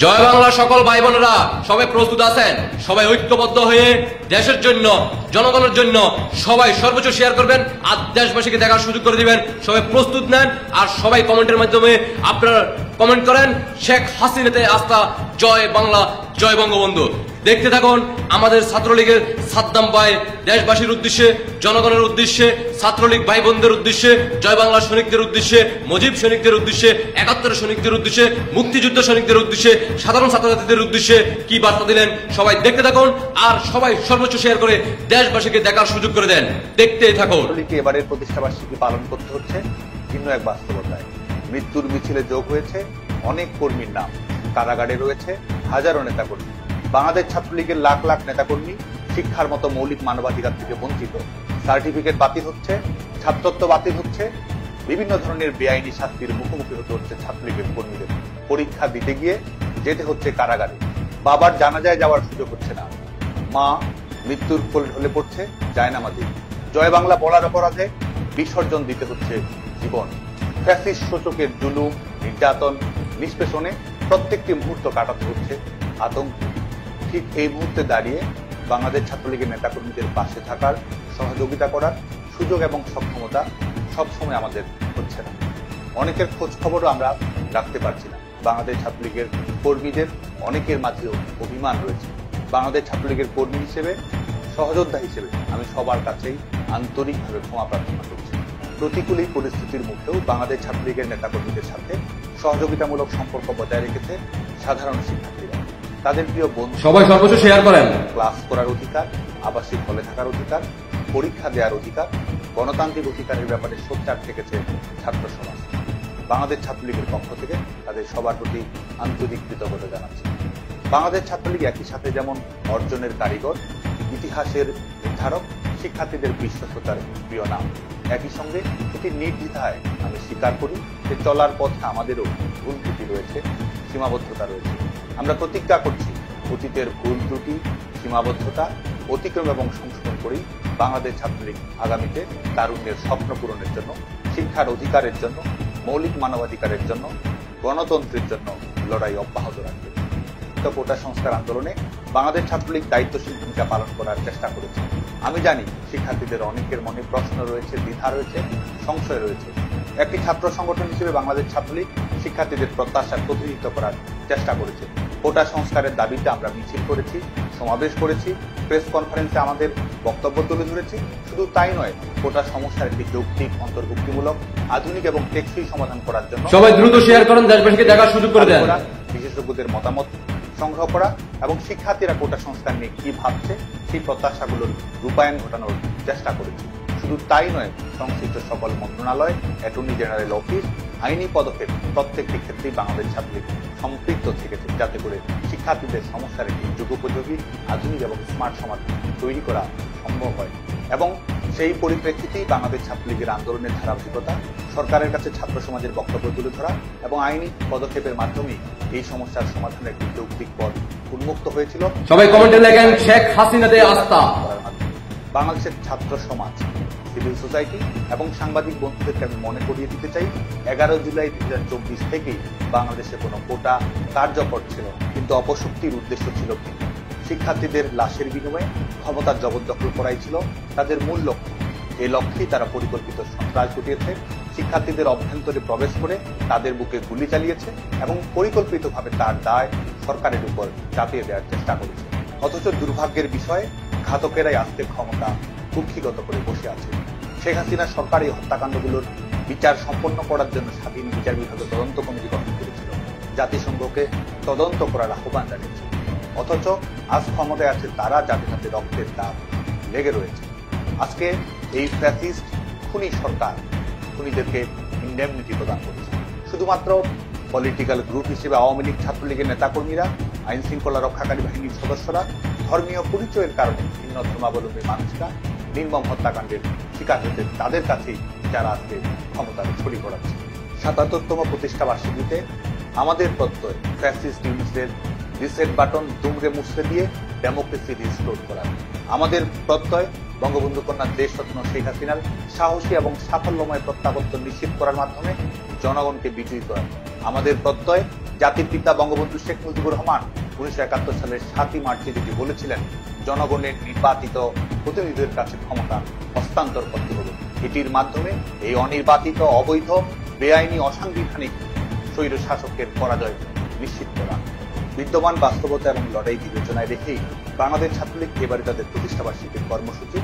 জয় বাংলা সকল ভাই বোনেরা সবাই প্রস্তুত আছেন? সবাই ঐক্যবদ্ধ হয়ে দেশের জন্য, জনগণের জন্য সবাই সর্বোচ্চ শেয়ার করবেন আর দেশবাসীকে দেখার সুযোগ করে দিবেন। সবাই প্রস্তুত নেন আর সবাই কমেন্টের মাধ্যমে আপনারা কমেন্ট করেন শেখ হাসিনাতে আস্থা, জয় বাংলা, জয় বঙ্গবন্ধু। দেখতে থাকুন আমাদের ছাত্রলীগের সাদ্দাম ভাই দেশবাসীর উদ্দেশ্যে, জনগণের উদ্দেশ্যে, ছাত্রলীগ ভাই বোনদের উদ্দেশ্যে, জয় বাংলা সৈনিকদের উদ্দেশ্যে, মুজিব সৈনিকদের উদ্দেশ্যে, ৭১ সৈনিকদের উদ্দেশ্যে, মুক্তিযুদ্ধ সৈনিকদের উদ্দেশ্যে, সাধারণ ছাত্রছাত্রীদের উদ্দেশ্যে কি বার্তা দিলেন সবাই দেখতে থাকুন আর সবাই সর্বোচ্চ শেয়ার করে দেশবাসীকে দেখার সুযোগ করে দেন। দেখতেই থাকুন। এবারের প্রতিষ্ঠাবার্ষিকী পালন করতে হচ্ছে ভিন্ন এক বাস্তবতায়। মৃত্যুর মিছিলে যোগ হয়েছে অনেক কর্মীর নাম, কারাগারে রয়েছে হাজারো নেতাকর্মী। বাংলাদেশ ছাত্রলীগের লাখ লাখ নেতাকর্মী শিক্ষার মতো মৌলিক মানবাধিকার থেকে বঞ্চিত। সার্টিফিকেট বাতিল হচ্ছে, ছাত্রত্ব বাতিল হচ্ছে, বিভিন্ন ধরনের বেআইনি শাস্তির মুখোমুখি হতে হচ্ছে ছাত্রলীগের কর্মীদের। পরীক্ষা দিতে গিয়ে যেতে হচ্ছে কারাগারে, বাবার জানাজায় যাওয়ার সুযোগ হচ্ছে না, মা মৃত্যুর কোলে ঢলে পড়ছে জায়নামাজি। জয় বাংলা বলার অপরাধে বিসর্জন দিতে হচ্ছে জীবন। ফ্যাসিস্ট শোষকের জুলুম, নির্যাতন, নিষ্পেষণে প্রত্যেকটি মুহূর্ত কাটাতে হচ্ছে আতঙ্ক। ঠিক এই মুহূর্তে দাঁড়িয়ে বাংলাদেশ ছাত্রলীগের নেতাকর্মীদের পাশে থাকার, সহযোগিতা করার সুযোগ এবং সক্ষমতা সবসময় আমাদের হচ্ছে না। অনেকের খোঁজ খবরও আমরা রাখতে পারছি না। বাংলাদেশ ছাত্রলীগের কর্মীদের অনেকের মাঝেও অভিমান রয়েছে। বাংলাদেশ ছাত্রলীগের কর্মী হিসেবে, সহযোদ্ধা হিসেবে আমি সবার কাছেই আন্তরিকভাবে ক্ষমা প্রার্থনা করছি। প্রতিকূল এই পরিস্থিতির মুখেও বাংলাদেশ ছাত্রলীগের নেতাকর্মীদের সাথে সহযোগিতামূলক সম্পর্ক বজায় রেখেছে সাধারণ শিক্ষার্থীরা। তাদের প্রিয় বন্ধু সবাই সর্বোচ্চ শেয়ার করেন। ক্লাস করার অধিকার, আবাসিক হলে থাকার অধিকার, পরীক্ষা দেওয়ার অধিকার, গণতান্ত্রিক অধিকারের ব্যাপারে সোচ্চার থেকেছে ছাত্র সমাজ। বাংলাদেশ ছাত্রলীগের পক্ষ থেকে তাদের সবার প্রতি আন্তরিক কৃতজ্ঞতা জানাচ্ছি। বাংলাদেশ ছাত্রলীগ একই সাথে যেমন অর্জনের কারিগর, ইতিহাসের নির্ধারক, শিক্ষার্থীদের বিশ্বস্ততার প্রিয় নাম, একই সঙ্গে এটি নির্দ্বিধায় আমি স্বীকার করি যে চলার পথে আমাদেরও ভুল ত্রুটি রয়েছে, সীমাবদ্ধতা রয়েছে। আমরা প্রতিজ্ঞা করছি অতীতের ভুল ত্রুটি, সীমাবদ্ধতা অতিক্রম এবং সংশোধন করেই বাংলাদেশ ছাত্রলীগ আগামীতে তারুণ্যের স্বপ্ন পূরণের জন্য, শিক্ষার অধিকারের জন্য, মৌলিক মানবাধিকারের জন্য, গণতন্ত্রের জন্য লড়াই অব্যাহত রাখবে। কোটা সংস্কার আন্দোলনে বাংলাদেশ ছাত্রলীগ দায়িত্বশীল ভূমিকা পালন করার চেষ্টা করেছে। আমি জানি শিক্ষার্থীদের অনেকের মনে প্রশ্ন রয়েছে, দ্বিধা রয়েছে, সংশয় রয়েছে। একটি ছাত্র সংগঠন হিসেবে বাংলাদেশ ছাত্রলীগ শিক্ষার্থীদের প্রত্যাশার প্রতিনিধিত্ব করার চেষ্টা করেছে। কোটা সংস্কারের দাবিতে আমরা মিছিল করেছি, সমাবেশ করেছি, প্রেস কনফারেন্সে আমাদের বক্তব্য তুলে ধরেছি। শুধু তাই নয়, কোটা সমস্যার একটি যৌক্তিক, অন্তর্ভুক্তিমূলক, আধুনিক এবং টেকসই সমাধান করার জন্য সবাই দ্রুত শেয়ার করেন, দেশবাসীকে দেখার সুযোগ করে দেন। বিশেষজ্ঞদের মতামত সংগ্রহ করা এবং শিক্ষার্থীরা কোটা সংস্কার নিয়ে কি ভাবছে সেই প্রত্যাশাগুলোর রূপায়ণ ঘটানোর চেষ্টা করেছি। শুধু তাই নয়, সংশ্লিষ্ট সকল মন্ত্রণালয়, অ্যাটর্নি জেনারেল অফিস, আইনি পদক্ষেপ প্রত্যেকটি ক্ষেত্রেই বাংলাদেশ ছাত্রলীগ সম্পৃক্ত থেকেছে, যাতে করে শিক্ষার্থীদের সমস্যার একটি যুগোপযোগী, আধুনিক এবং স্মার্ট সমাজ তৈরি করা সম্ভব হয়। এবং সেই পরিপ্রেক্ষিতেই বাংলাদেশ ছাত্রলীগের আন্দোলনের ধারাবাহিকতা, সরকারের কাছে ছাত্র সমাজের বক্তব্য তুলে ধরা এবং আইনি পদক্ষেপের মাধ্যমে এই সমস্যার সমাধানের একটি যৌক্তিক পথ উন্মুক্ত হয়েছিল। সবাই কমেন্টে লেখেন শেখ হাসিনাতে আস্থা। বাংলাদেশের ছাত্র সমাজ, সিভিল সোসাইটি এবং সাংবাদিক বন্ধুদেরকে আমি মনে করিয়ে দিতে চাই, ১১ জুলাই ২০২৪ থেকেই বাংলাদেশে কোনো কোটা কার্যকর ছিল, কিন্তু অপশক্তির উদ্দেশ্য ছিল কিন্তু শিক্ষার্থীদের লাশের বিনিময়ে ক্ষমতার জবরদখল করাই ছিল তাদের মূল লক্ষ্য। এই লক্ষ্যেই তারা পরিকল্পিত সন্ত্রাস ঘটিয়েছে, শিক্ষার্থীদের অভ্যন্তরে প্রবেশ করে তাদের বুকে গুলি চালিয়েছে এবং পরিকল্পিতভাবে তার দায় সরকারের উপর চাপিয়ে দেওয়ার চেষ্টা করেছে। অথচ দুর্ভাগ্যের বিষয়, ঘাতকেরাই আজকে ক্ষমতা কুক্ষিগত করে বসে আছে। শেখ হাসিনা সরকার এই হত্যাকাণ্ডগুলোর বিচার সম্পন্ন করার জন্য স্বাধীন বিচার বিভাগের তদন্ত কমিটি গঠন করেছিল, জাতিসংঘকে তদন্ত করার আহ্বান জানিয়েছিল। অথচ আজ ক্ষমতায় আছে তারা যাদের হাতে রক্তের দাগ লেগে রয়েছে। আজকে এই ফ্যাসিস্ট খুনি সরকার খুনিদেরকে ইন্ডেমনিটি প্রদান করেছে। শুধুমাত্র পলিটিক্যাল গ্রুপ হিসেবে আওয়ামী লীগ, ছাত্রলীগের নেতাকর্মীরা, আইন শৃঙ্খলা রক্ষাকারী বাহিনীর সদস্যরা, ধর্মীয় পরিচয়ের কারণে ভিন্ন ধর্মাবলম্বী মানুষরা নির্মম হত্যাকাণ্ডের শিকার হতে তাদের কাছেই যারা আজকে ক্ষমতার ছড়ি ঘোরাচ্ছে। ৭৭তম প্রতিষ্ঠা বার্ষিকীতে আমাদের প্রত্যয় ফ্যাসিস্ট ইউনিসের রিসেট বাটন দুমড়ে মুছড়ে দিয়ে ডেমোক্রেসি রিস্টোর করার। আমাদের প্রত্যয় বঙ্গবন্ধু কন্যা দেশরত্ন শেখ হাসিনার সাহসী এবং সাফল্যময় প্রত্যাবর্তন নিশ্চিত করার মাধ্যমে জনগণকে বিজয়ী করা। আমাদের প্রত্যয় জাতির পিতা বঙ্গবন্ধু শেখ মুজিবুর রহমান 1971 সালের 7ই মার্চে যেটি বলেছিলেন, জনগণের নির্বাচিত প্রতিনিধিদের কাছে ক্ষমতা হস্তান্তর করতে হবে। এটির মাধ্যমে এই অনির্বাচিত, অবৈধ, বেআইনি, অসাংবিধানিক স্বৈর শাসকের পরাজয় নিশ্চিত করা। বিদ্যমান বাস্তবতা এবং লড়াই বিবেচনায় রেখেই বাংলাদেশ ছাত্রলীগ এবারে তাদের প্রতিষ্ঠাবার্ষিকীর কর্মসূচি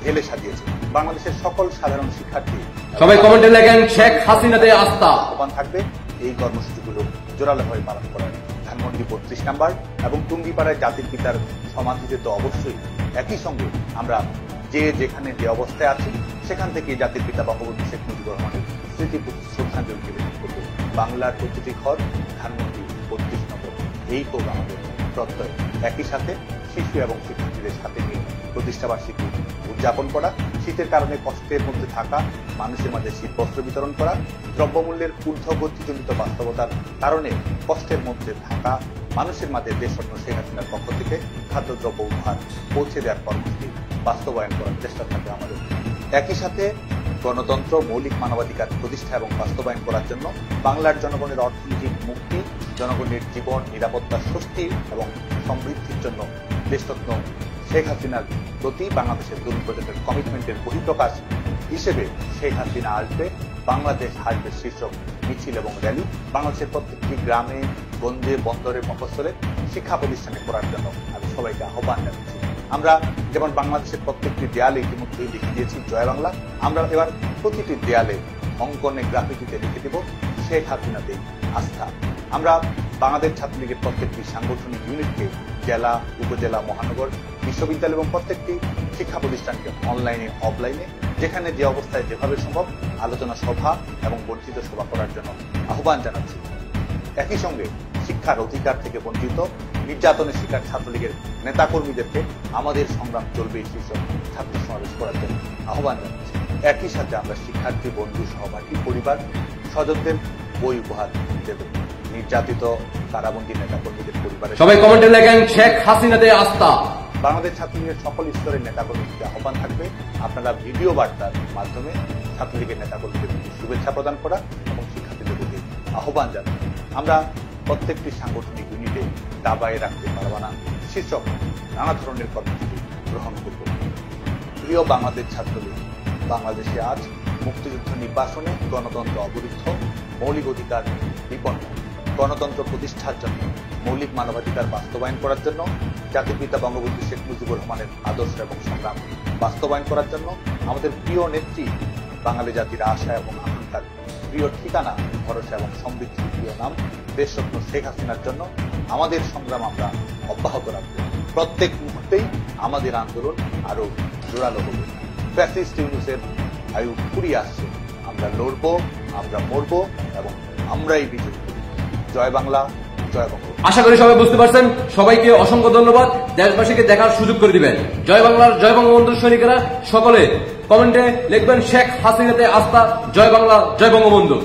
ঢেলে সাজিয়েছে। বাংলাদেশের সকল সাধারণ শিক্ষার্থী সবাই কমেন্টে লেখেন শেখ হাসিনাতে আস্থা। আহ্বান থাকবে এই কর্মসূচিগুলো জোরালোভাবে পালন করার। ধানমন্ডি 32 নম্বর এবং টুঙ্গিপাড়ায় জাতির পিতার সমাধিতে তো অবশ্যই, একই সঙ্গে আমরা যে যেখানে যে অবস্থায় আছি সেখান থেকে জাতির পিতা বঙ্গবন্ধু শেখ মুজিবুর রহমানের স্মৃতি শ্রদ্ধাঞ্জলি নিবেদন করব। বাংলার প্রতিটি ঘর, ধানমন্ডি 32 নম্বর, এই তো আমাদের প্রত্যয়। একই সাথে শিশু এবং শিক্ষার্থীদের সাথে নিয়ে প্রতিষ্ঠাবার্ষিকী উদযাপন করা, শীতের কারণে কষ্টের মধ্যে থাকা মানুষের মাঝে শীত বস্ত্র বিতরণ করা, দ্রব্যমূল্যের ঊর্ধ্বগতিজনিত বাস্তবতার কারণে কষ্টের মধ্যে থাকা মানুষের মাঝে দেশরত্ন শেখ হাসিনার পক্ষ থেকে খাদ্যদ্রব্য উপহার পৌঁছে দেওয়ার কর্মসূচি বাস্তবায়ন করার চেষ্টা থাকবে আমাদের। একই সাথে গণতন্ত্র, মৌলিক মানবাধিকার প্রতিষ্ঠা এবং বাস্তবায়ন করার জন্য বাংলার জনগণের অর্থনৈতিক মুক্তি, জনগণের জীবন নিরাপত্তা, স্বস্তি এবং সমৃদ্ধির জন্য দেশরত্ন শেখ হাসিনার প্রতি বাংলাদেশের তরুণ প্রজন্মের কমিটমেন্টের বহিঃপ্রকাশ হিসেবে শেখ হাসিনা আসবে, বাংলাদেশ আসবে শীর্ষক মিছিল এবং র্যালি বাংলাদেশের প্রত্যেকটি গ্রামে, গঞ্জে, বন্দরে, মফস্বলে, শিক্ষা প্রতিষ্ঠানে করার জন্য আমি সবাইকে আহ্বান জানাচ্ছি। আমরা যেমন বাংলাদেশের প্রত্যেকটি দেয়ালে ইতিমধ্যেই লিখে দিয়েছি জয় বাংলা, আমরা এবার প্রতিটি দেয়ালে অঙ্কনে, গ্রাফিতিতে লিখে দেব শেখ হাসিনাতেই আস্থা। আমরা বাংলাদেশ ছাত্রলীগের প্রত্যেকটি সাংগঠনিক ইউনিটকে জেলা, উপজেলা, মহানগর, বিশ্ববিদ্যালয় এবং প্রত্যেকটি শিক্ষা প্রতিষ্ঠানকে অনলাইনে, অফলাইনে, যেখানে যে অবস্থায় যেভাবে সম্ভব আলোচনা সভা এবং বর্ধিত সভা করার জন্য আহ্বান জানাচ্ছি। একই সঙ্গে শিক্ষার অধিকার থেকে বঞ্চিত, নির্যাতনের শিকার ছাত্রলীগের নেতাকর্মীদেরকে আমাদের সংগ্রাম চলবে শীর্ষক ছাত্র সমাবেশ করার জন্য আহ্বান জানাচ্ছি। একই সাথে আমরা শিক্ষার্থী, বন্ধু, সহপাঠী, পরিবার, স্বজনদের বই উপহার দেব। নির্যাতিত কারাবন্দী নেতাকর্মীদের পরিবারের সবাই কমেন্টে লেখেন শেখ হাসিনাতে আস্থা। বাংলাদেশ ছাত্রলীগের সকল স্তরের নেতাকর্মীদের আহ্বান থাকবে আপনারা ভিডিও বার্তার মাধ্যমে ছাত্রলীগের নেতাকর্মীদের প্রতি শুভেচ্ছা প্রদান করা এবং শিক্ষার্থীদের প্রতি আহ্বান জানান। আমরা প্রত্যেকটি সাংগঠনিক ইউনিটে দাবায় রাখতে পারবা না শীর্ষক নানা ধরনের কর্মসূচি গ্রহণ করব। প্রিয় বাংলাদেশ ছাত্রলীগ, বাংলাদেশে আজ মুক্তিযুদ্ধ নির্বাসনে গণতন্ত্র অবরুদ্ধ, মৌলিক অধিকার বিপন্ন। গণতন্ত্র প্রতিষ্ঠার জন্য, মৌলিক মানবাধিকার বাস্তবায়ন করার জন্য, জাতির পিতা বঙ্গবন্ধু শেখ মুজিবুর রহমানের আদর্শ এবং সংগ্রাম বাস্তবায়ন করার জন্য, আমাদের প্রিয় নেত্রী, বাঙালি জাতির আশা এবং আকাঙ্ক্ষার প্রিয় ঠিকানা, ভরসা এবং সমৃদ্ধির প্রিয় নাম দেশরত্ন শেখ হাসিনার জন্য আমাদের সংগ্রাম আমরা অব্যাহত রাখব। প্রত্যেক মুহূর্তেই আমাদের আন্দোলন আরো জোরালো হবে। ফ্যাসিস্ট ইউনূসের আয়ু ফুরিয়ে আসছে। আমরা লড়বো, আমরা মরবো এবং আমরাই বিজয়ী। জয় বাংলা, জয় বঙ্গবন্ধু। আশা করি সবাই বুঝতে পারছেন। সবাইকে অসংখ্য ধন্যবাদ। দেশবাসীকে দেখার সুযোগ করে দিবেন। জয় বাংলার, জয় বঙ্গবন্ধুর সৈনিকেরা সকলে কমেন্টে লিখবেন শেখ হাসিনাতে আস্থা, জয় বাংলা, জয় বঙ্গবন্ধু।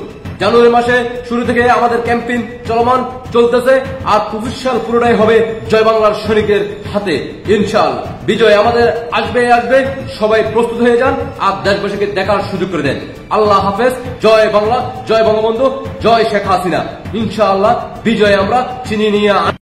জানুয়ারি মাসে শুরু থেকে আমাদের ক্যাম্পেইন চলমান চলতেছে, আর 25 সাল পুরোটাই হবে জয় বাংলার সৈনিকের হাতে। ইনশাআল্লাহ বিজয় আমাদের আসবে আসবে। সবাই প্রস্তুত হয়ে যান আর দেশবাসীকে দেখার সুযোগ করে দেন। আল্লাহ হাফেজ। জয় বাংলা, জয় বঙ্গবন্ধু, জয় শেখ হাসিনা। ইনশাআল্লাহ বিজয় আমরা চিনি নিয়ে